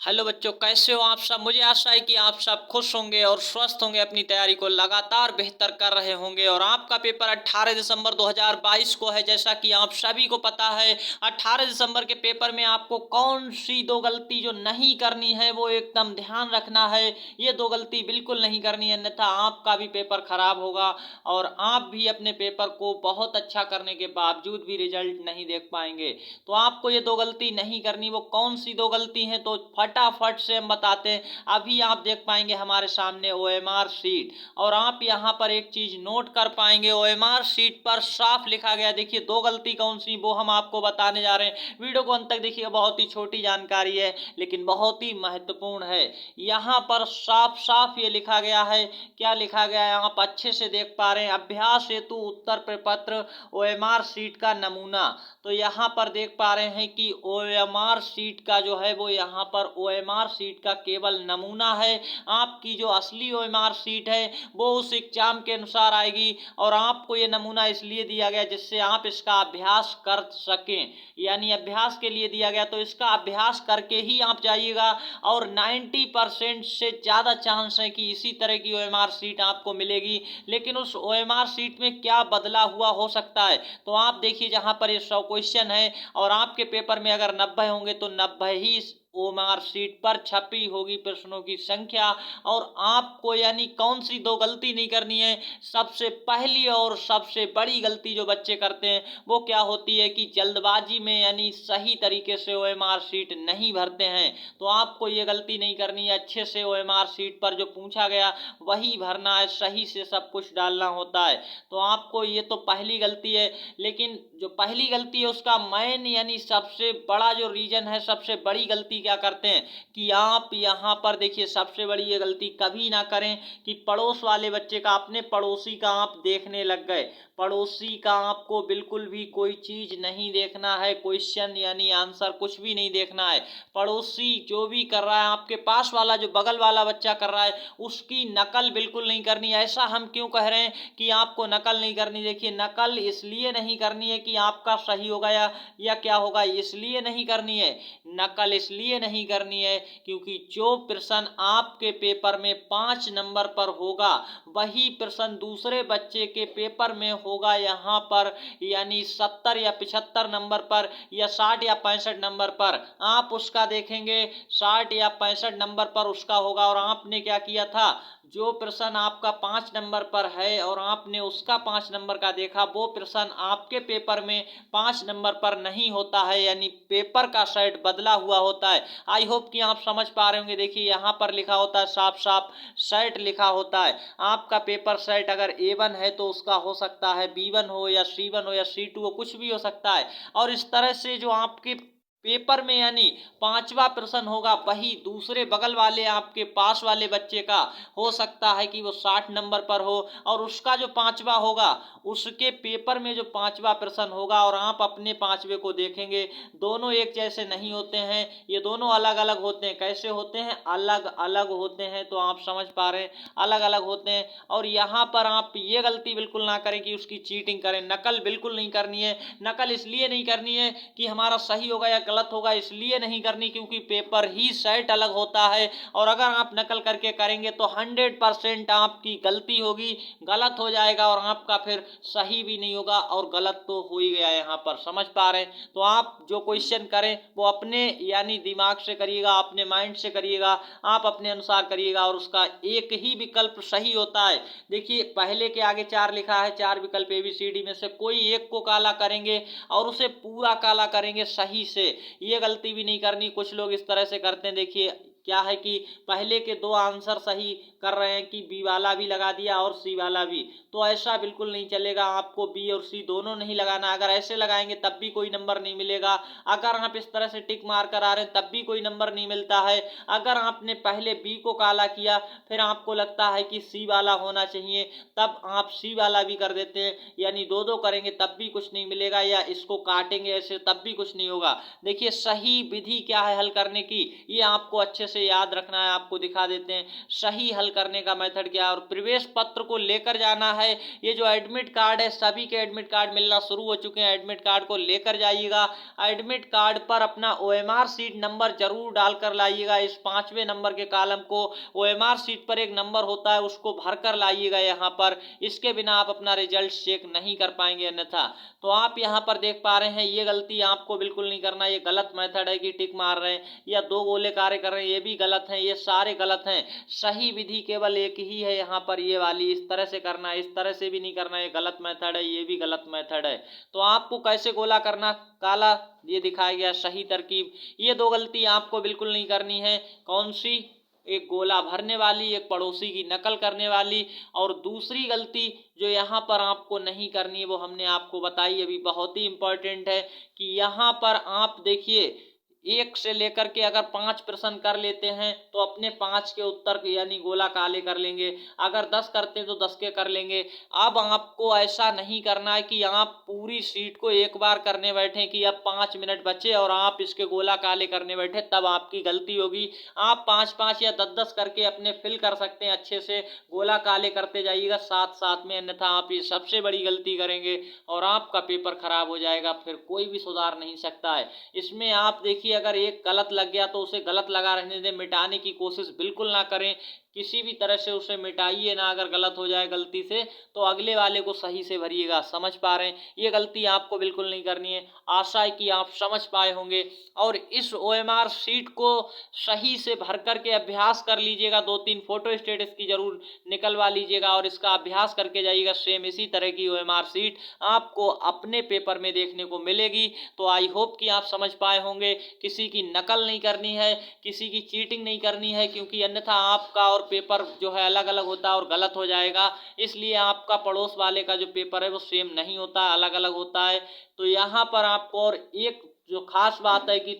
Hello बच्चों, कैसे हो आप सब। मुझे आशा है कि आप सब खुश होंगे और स्वस्थ होंगे, अपनी तैयारी को लगातार बेहतर कर रहे होंगे। और आपका पेपर 18 दिसंबर 2022 को है। जैसा कि आप सभी को पता है, 18 दिसंबर के पेपर में आपको कौन सी दो गलती जो नहीं करनी है वो एकदम ध्यान रखना है। ये दो गलती बिल्कुल नहीं करनी है, अन्यथा आपका भी पेपर खराब होगा और आप भी अपने पेपर को बहुत अच्छा करने के बावजूद भी रिजल्ट नहीं देख पाएंगे। तो आपको ये दो गलती नहीं करनी। वो कौन सी दो गलती हैं तो फटाफट से हम बताते हैं। अभी आप देख पाएंगे हमारे सामने ओएमआर शीट, और आप यहां पर एक चीज नोट कर पाएंगे, ओएमआर शीट पर साफ लिखा गया। देखिए दो गलती कौन सी वो हम आपको बताने जा रहे हैं। वीडियो को अंत तक देखिए, बहुत ही छोटी जानकारी है लेकिन बहुत ही महत्वपूर्ण है। यहां पर साफ साफ ये लिखा गया है। क्या लिखा गया है आप अच्छे से देख पा रहे हैं। अभ्यास हेतु उत्तर प्रपत्र ओएमआर शीट का नमूना। तो यहाँ पर देख पा रहे हैं कि ओएमआर शीट का जो है वो यहाँ पर ओएमआर शीट का केवल नमूना है। आपकी जो असली ओएमआर शीट है वो उस एग्जाम के अनुसार आएगी, और आपको ये नमूना इसलिए दिया गया जिससे आप इसका अभ्यास कर सकें। यानी अभ्यास के लिए दिया गया, तो इसका अभ्यास करके ही आप जाइएगा। और 90% से ज़्यादा चांस है कि इसी तरह की ओएमआर शीट आपको मिलेगी। लेकिन उस ओएमआर शीट में क्या बदला हुआ हो सकता है, तो आप देखिए जहां पर ये 100 क्वेश्चन है और आपके पेपर में अगर 90 होंगे तो 90 ही ओएमआर शीट पर छपी होगी प्रश्नों की संख्या। और आपको यानी कौन सी दो गलती नहीं करनी है। सबसे पहली और सबसे बड़ी गलती जो बच्चे करते हैं वो क्या होती है कि जल्दबाजी में यानी सही तरीके से ओएमआर शीट नहीं भरते हैं। तो आपको ये गलती नहीं करनी है। अच्छे से ओएमआर शीट पर जो पूछा गया वही भरना है, सही से सब कुछ डालना होता है। तो आपको ये तो पहली गलती है। लेकिन जो पहली गलती है उसका मेन यानी सबसे बड़ा जो रीजन है, सबसे बड़ी गलती क्या करते हैं कि आप यहाँ पर देखिए, सबसे बड़ी ये गलती कभी ना करें कि पड़ोस वाले बच्चे का, अपने पड़ोसी का आप देखने लग गए। पड़ोसी का आपको बिल्कुल भी कोई चीज नहीं देखना है, क्वेश्चन यानी आंसर कुछ भी नहीं देखना है। पड़ोसी जो भी कर रहा है, आपके पास वाला जो बगल वाला बच्चा कर रहा है उसकी नकल बिल्कुल नहीं करनी। ऐसा हम क्यों कह रहे हैं कि आपको नकल नहीं करनी। देखिए नकल इसलिए नहीं करनी है कि आपका सही होगा या क्या होगा, इसलिए नहीं करनी है। नकल इसलिए नहीं करनी है क्योंकि जो प्रश्न आपके पेपर में 5 नंबर पर होगा वही प्रश्न दूसरे बच्चे के पेपर में होगा यहाँ पर, यानी 70 या 75 नंबर पर या 60 या 65 नंबर पर। आप उसका देखेंगे 60 या 65 नंबर पर उसका होगा, और आपने क्या किया था, जो प्रश्न आपका 5 नंबर पर है और आपने उसका 5 नंबर का देखा, वो प्रश्न आपके पेपर में 5 नंबर पर नहीं होता है, यानी पेपर का सेट बदला हुआ होता है। आई होप कि आप समझ पा रहे होंगे। देखिए यहाँ पर लिखा होता है साफ साफ, सेट लिखा होता है। आपका पेपर सेट अगर A1 है तो उसका हो सकता है B1 हो या C1 हो या C2 हो, कुछ भी हो सकता है। और इस तरह से जो आपके पेपर में यानी 5वां प्रश्न होगा वही दूसरे बगल वाले आपके पास वाले बच्चे का हो सकता है कि वो 60 नंबर पर हो, और उसका जो 5वां होगा उसके पेपर में जो 5वां प्रश्न होगा और आप अपने 5वें को देखेंगे, दोनों एक जैसे नहीं होते हैं। ये दोनों अलग अलग होते हैं। कैसे होते हैं, अलग अलग होते हैं। तो आप समझ पा रहे हैं, अलग अलग होते हैं। और यहाँ पर आप ये गलती बिल्कुल ना करें कि उसकी चीटिंग करें। नकल बिल्कुल नहीं करनी है। नकल इसलिए नहीं करनी है कि हमारा सही होगा या गलत होगा, इसलिए नहीं करनी क्योंकि पेपर ही सेट अलग होता है। और अगर आप नकल करके करेंगे तो 100% आपकी गलती होगी, गलत हो जाएगा, और आपका फिर सही भी नहीं होगा, और गलत तो हो ही गया। यहाँ पर समझ पा रहे हैं। तो आप जो क्वेश्चन करें वो अपने यानी दिमाग से करिएगा, अपने माइंड से करिएगा, आप अपने अनुसार करिएगा, और उसका एक ही विकल्प सही होता है। देखिए पहले के आगे 4 लिखा है, 4 विकल्प ABCD में से कोई एक को काला करेंगे और उसे पूरा काला करेंगे सही से। ये गलती भी नहीं करनी। कुछ लोग इस तरह से करते हैं। देखिए क्या है कि पहले के 2 आंसर सही कर रहे हैं कि बी वाला भी लगा दिया और सी वाला भी, तो ऐसा बिल्कुल नहीं चलेगा। आपको बी और सी दोनों नहीं लगाना। अगर ऐसे लगाएंगे तब भी कोई नंबर नहीं मिलेगा। अगर आप इस तरह से टिक मार कर आ रहे हैं तब भी कोई नंबर नहीं मिलता है। अगर आपने पहले बी को काला किया फिर आपको लगता है कि सी वाला होना चाहिए, तब आप सी वाला भी कर देते हैं, यानी 2-2 करेंगे तब भी कुछ नहीं मिलेगा, या इसको काटेंगे ऐसे तब भी कुछ नहीं होगा। देखिए सही विधि क्या है हल करने की, ये आपको अच्छे से याद रखना है आपको दिखा देते हैं। सही हल करने का मेथड क्या है और प्रवेश पत्र को लेकर जाना है। ये जो एडमिट कार्ड है, सभी के एडमिट कार्ड मिलना शुरू हो चुके हैं। एडमिट कार्ड को लेकर जाइएगा। एडमिट कार्ड पर अपना OMR सीट नंबर जरूर डालकर लाइएगा। इस 5वें नंबर के कॉलम को OMR सीट पर एक नंबर होता है, उसको भर कर लाइएगा यहाँ पर। इसके बिना आप अपना रिजल्ट चेक नहीं कर पाएंगे अन्यथा। तो आप यहाँ पर देख पा रहे हैं, ये गलती आपको बिल्कुल नहीं करना। ये गलत मेथड है कि टिक मार रहे हैं या 2 गोले कार्य कर रहे हैं, ये भी गलत है। ये सारे गलत हैं। सही विधि केवल एक ही है यहाँ पर, ये वाली। इस तरह से करना है, इस तरह से भी नहीं करना। ये गलत मेथड है, ये भी गलत मेथड है। तो आपको कैसे गोला करना काला, ये दिखाया गया सही तरकीब। ये 2 गलती आपको बिल्कुल नहीं करनी है। कौन सी? एक गोला भरने वाली, एक पड़ोसी की नकल करने वाली। और दूसरी गलती जो यहाँ पर आपको नहीं करनी है वो हमने आपको बताई अभी, बहुत ही इंपॉर्टेंट है कि यहाँ पर आप देखिए 1 से लेकर के अगर 5 प्रश्न कर लेते हैं तो अपने 5 के उत्तर यानी गोला काले कर लेंगे। अगर 10 करते हैं तो 10 के कर लेंगे। अब आपको ऐसा नहीं करना है कि आप पूरी सीट को एक बार करने बैठे कि अब 5 मिनट बचे और आप इसके गोला काले करने बैठे, तब आपकी गलती होगी। आप 5-5 या 10-10 करके अपने फिल कर सकते हैं, अच्छे से गोला काले करते जाइएगा साथ साथ में, अन्यथा आप ये सबसे बड़ी गलती करेंगे और आपका पेपर खराब हो जाएगा, फिर कोई भी सुधार नहीं सकता है। इसमें आप देखिए अगर एक गलत लग गया तो उसे गलत लगा रहने दें, मिटाने की कोशिश बिल्कुल ना करें। किसी भी तरह से उसे मिटाइए ना। अगर गलत हो जाए गलती से तो अगले वाले को सही से भरिएगा। समझ पा रहे हैं? ये गलती आपको बिल्कुल नहीं करनी है। आशा है कि आप समझ पाए होंगे और इस OMR सीट को सही से भर करके अभ्यास कर लीजिएगा। 2-3 फोटो स्टेट इसकी जरूर निकलवा लीजिएगा और इसका अभ्यास करके जाइएगा। सेम इसी तरह की OMR सीट आपको अपने पेपर में देखने को मिलेगी। तो आई होप कि आप समझ पाए होंगे। किसी की नकल नहीं करनी है, किसी की चीटिंग नहीं करनी है, क्योंकि अन्यथा आपका और पेपर जो है अलग अलग होता है और गलत हो जाएगा। इसलिए आपका पड़ोस वाले का जो पेपर है वो सेम नहीं होता, अलग अलग होता है। तो यहाँ पर आपको और एक जो खास बात है कि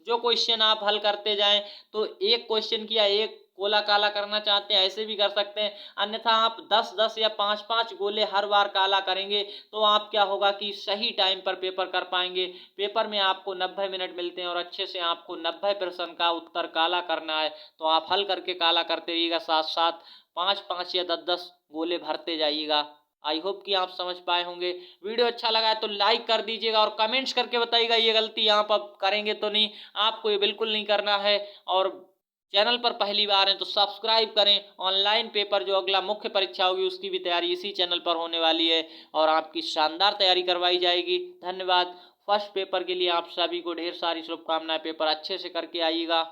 जो क्वेश्चन आप हल करते जाएं तो एक क्वेश्चन किया एक गोला काला करना चाहते हैं ऐसे भी कर सकते हैं, अन्यथा आप 10-10 या 5-5 गोले हर बार काला करेंगे तो आप क्या होगा कि सही टाइम पर पेपर कर पाएंगे। पेपर में आपको 90 मिनट मिलते हैं और अच्छे से आपको 90 प्रश्न का उत्तर काला करना है। तो आप हल करके काला करते रहिएगा, साथ साथ 5-5 या 10-10 गोले भरते जाइएगा। आई होप कि आप समझ पाए होंगे। वीडियो अच्छा लगा है तो लाइक कर दीजिएगा और कमेंट्स करके बताइएगा ये गलती आप अब करेंगे तो नहीं। आपको ये बिल्कुल नहीं करना है। और चैनल पर पहली बार हैं तो सब्सक्राइब करें। ऑनलाइन पेपर जो अगला मुख्य परीक्षा होगी उसकी भी तैयारी इसी चैनल पर होने वाली है और आपकी शानदार तैयारी करवाई जाएगी। धन्यवाद। फर्स्ट पेपर के लिए आप सभी को ढेर सारी शुभकामनाएं। पेपर अच्छे से करके आइएगा।